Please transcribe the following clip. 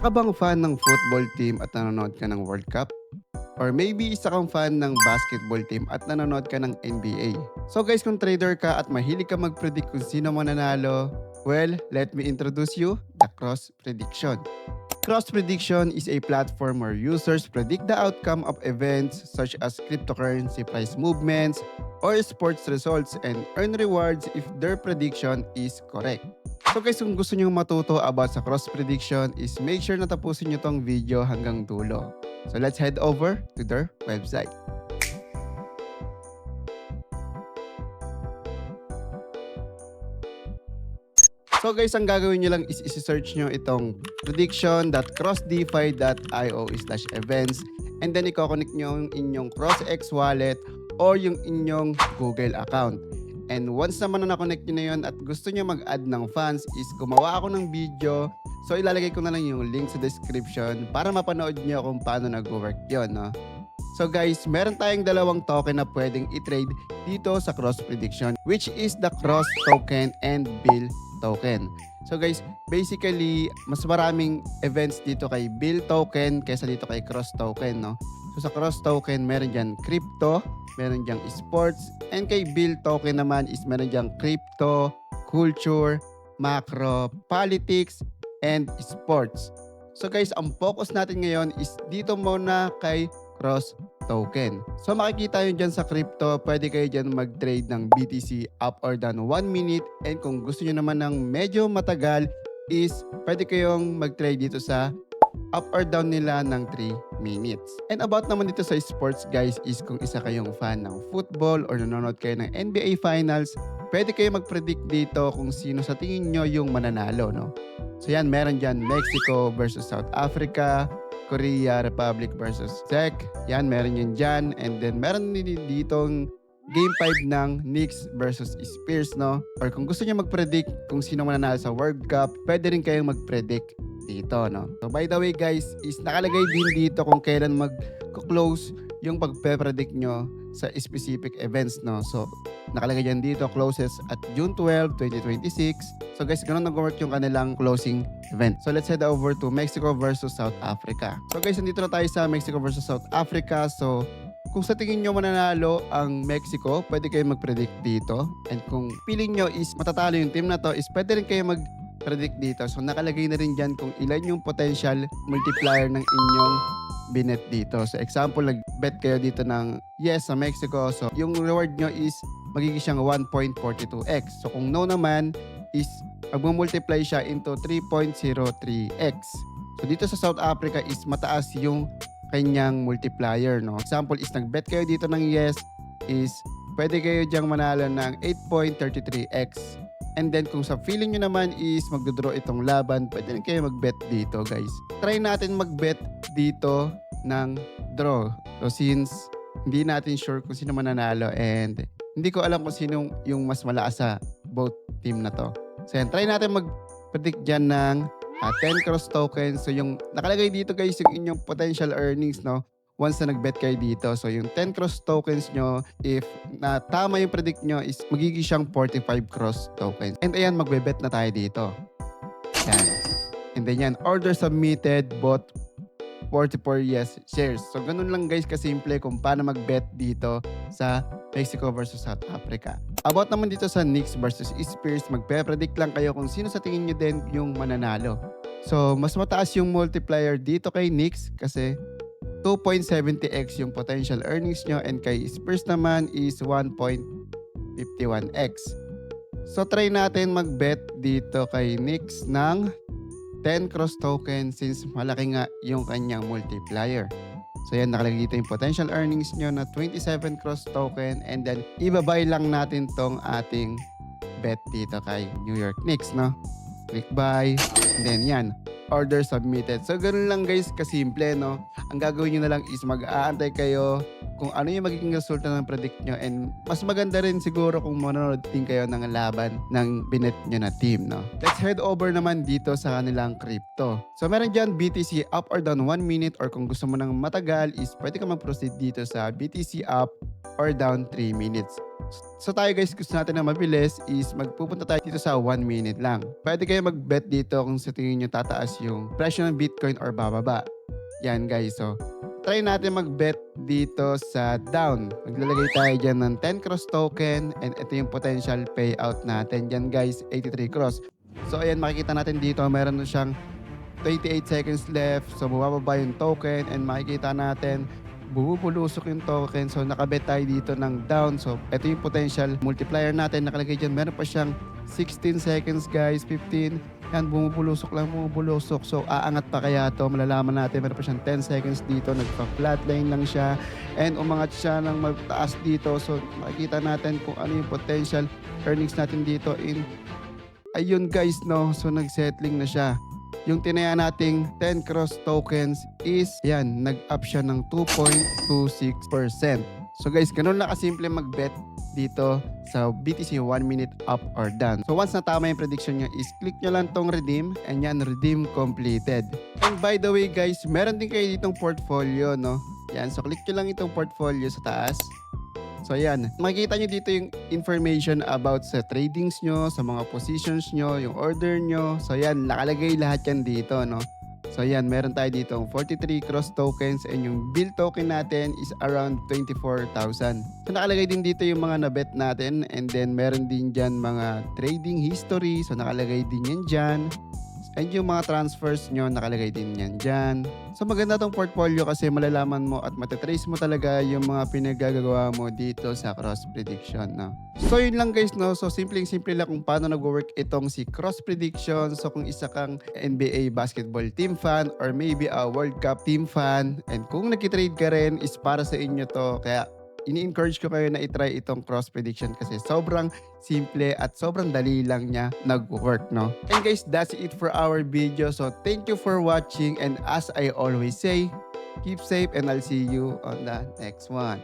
Isa ka bang fan ng football team at nanonood ka ng World Cup? Or maybe isa kang fan ng basketball team at nanonood ka ng NBA. So guys, kung trader ka at mahilig ka mag-predict kung sino mananalo, well, let me introduce you the Cross Prediction. Cross Prediction is a platform where users predict the outcome of events such as cryptocurrency price movements or sports results and earn rewards if their prediction is correct. So guys, kung gusto nyo matuto about sa cross prediction is make sure na tapusin nyo tong video hanggang dulo. So let's head over to their website. So guys, ang gagawin nyo lang is isi-search nyo itong prediction.crossdefi.io/events and then i-connect nyo yung inyong CrossX wallet or yung inyong Google account. And once naman na na-connect nyo na yun at gusto nyo mag-add ng funds is gumawa ako ng video. So ilalagay ko na lang yung link sa description para mapanood nyo kung paano nag-work yun. No? So guys, meron tayong dalawang token na pwedeng i-trade dito sa Cross Prediction, which is the Cross token and Bill token. So guys, basically, mas maraming events dito kay Bill token kaysa dito kay Cross token. No? So sa Cross token, meron dyan crypto, meron dyan sports, and kay Bill token naman is meron dyan crypto, culture, macro, politics, and sports. So guys, ang focus natin ngayon is dito muna kay Cross token. So makikita nyo dyan sa crypto, pwede kayo dyan mag-trade ng BTC up or down 1 minute, and kung gusto nyo naman ng medyo matagal is pwede kayong mag-trade dito sa up or down nila ng 3 minutes. And about naman dito sa sports guys is kung isa kayong fan ng football or nanonood kayo ng NBA Finals, pwede kayo mag-predict dito kung sino sa tingin nyo yung mananalo. No? So yan, meron dyan Mexico versus South Africa, Korea Republic versus Czech. Yan, meron yun dyan. And then meron din ditong Game 5 ng Knicks versus Spurs, no? Or kung gusto niyo mag-predict kung sino mananalo sa World Cup, pwede rin kayong mag-predict dito, no? So by the way guys, is nakalagay din dito kung kailan mag-close yung pagpe-predict nyo sa specific events, no? So nakalagay dyan dito, closes at June 12, 2026. So guys, ganun nag-work yung kanilang closing event. So let's head over to Mexico versus South Africa. So guys, nandito na tayo sa Mexico versus South Africa. So kung sa tingin nyo mananalo ang Mexico, pwede kayo mag-predict dito. And kung feeling nyo is matatalo yung team na to, is pwede rin kayo mag-predict dito. So nakalagay na rin dyan kung ilan yung potential multiplier ng inyong binet dito. So example, nag-bet kayo dito ng yes sa Mexico. So yung reward nyo is magiging siyang 1.42x. So kung no naman is mag-multiply siya into 3.03x. So dito sa South Africa is mataas yung kanyang multiplier, no? Example is nag-bet kayo dito ng yes is pwede kayo diyang manalo ng 8.33x. And then kung sa feeling nyo naman is magdodraw itong laban, pwede rin kayo mag-bet dito guys. Try natin mag-bet dito ng draw. So since hindi natin sure kung sino mananalo and hindi ko alam kung sino yung mas malakas sa both team na to. So yan, try natin mag-predict dyan ng 10 cross tokens. So yung nakalagay dito guys yung inyong potential earnings, no? Once na nag-bet kayo dito. So yung 10 cross tokens nyo, if na tama yung predict nyo is magiging siyang 45 cross tokens. And ayan, magbe-bet na tayo dito. Yan. And then yan, order submitted, bought 44 yes shares. So ganun lang guys kasimple kung paano mag-bet dito sa Mexico versus South Africa. About naman dito sa Knicks versus Spurs, magpe-predict lang kayo kung sino sa tingin nyo din yung mananalo. So mas mataas yung multiplier dito kay Knicks kasi 2.70x yung potential earnings nyo, and kay Spurs naman is 1.51x. So try natin mag-bet dito kay Knicks ng 10 cross token since malaki nga yung kanyang multiplier. So yan, nakalagay dito yung potential earnings nyo na 27 cross token, and then ibabay lang natin tong ating bet dito kay New York Knicks, no? Click buy, and then yan, order submitted. So ganun lang guys kasimple, no? Ang gagawin nyo na lang is mag-aantay kayo kung ano yung magiging resulta ng predict nyo, and mas maganda rin siguro kung manonood din kayo ng laban ng binet nyo na team, no? Let's head over naman dito sa kanilang crypto. So meron dyan BTC up or down 1 minute, or kung gusto mo ng matagal is pwede ka mag-proceed dito sa BTC up or down 3 minutes. So tayo guys, gusto natin na mabilis is magpupunta tayo dito sa 1 minute lang. Pwede kayo mag-bet dito kung sa tingin nyo tataas yung presyo ng Bitcoin or bababa. Yan guys, so try natin mag-bet dito sa down. Maglalagay tayo dyan ng 10 cross token and ito yung potential payout natin. Yan guys, 83 cross. So ayan, makikita natin dito meron na siyang 28 seconds left. So bumababa yung token and makikita natin bumubulusok yung token. So nakabet tayo dito ng down. So ito yung potential multiplier natin. Nakalagay dyan. Meron pa siyang 16 seconds guys. 15. Yan, bumubulusok lang, bumubulusok. So aangat pa kaya to. Malalaman natin. Meron pa siyang 10 seconds dito. Nagpa-flatline lang siya. And umangat siya ng magtaas dito. So makikita natin kung ano yung potential earnings natin dito in ayun guys, no? So nag-settling na siya. Yung tinaya nating 10 cross tokens is, yan, nag-up siya ng 2.26%. So guys, ganun lang kasimple mag-bet dito sa BTC 1 minute up or down. So once natama yung prediction nyo is click nyo lang tong redeem and yan, redeem completed. And by the way guys, meron din kayo ditong portfolio, no? Yan, so click nyo lang itong portfolio sa taas. So ayan, makikita nyo dito yung information about sa tradings nyo, sa mga positions nyo, yung order nyo. So ayan, nakalagay lahat yan dito, no? So ayan, meron tayo dito 43 cross tokens and yung bill token natin is around 24,000. So nakalagay din dito yung mga nabet natin and then meron din dyan mga trading history. So nakalagay din yan dyan. And yung mga transfers nyo, nakalagay din yan dyan. So maganda tong portfolio kasi malalaman mo at matatrace mo talaga yung mga pinagagawa mo dito sa cross prediction. No? So yun lang guys, no? So simple lang kung paano nag-work itong si cross prediction. So kung isa kang NBA basketball team fan or maybe a World Cup team fan and kung nagkitrade ka rin is para sa inyo to. Kaya ini-encourage ko kayo na itry itong cross prediction kasi sobrang simple at sobrang dali lang niya nag-work, no? And guys, that's it for our video. So thank you for watching and as I always say, keep safe and I'll see you on the next one.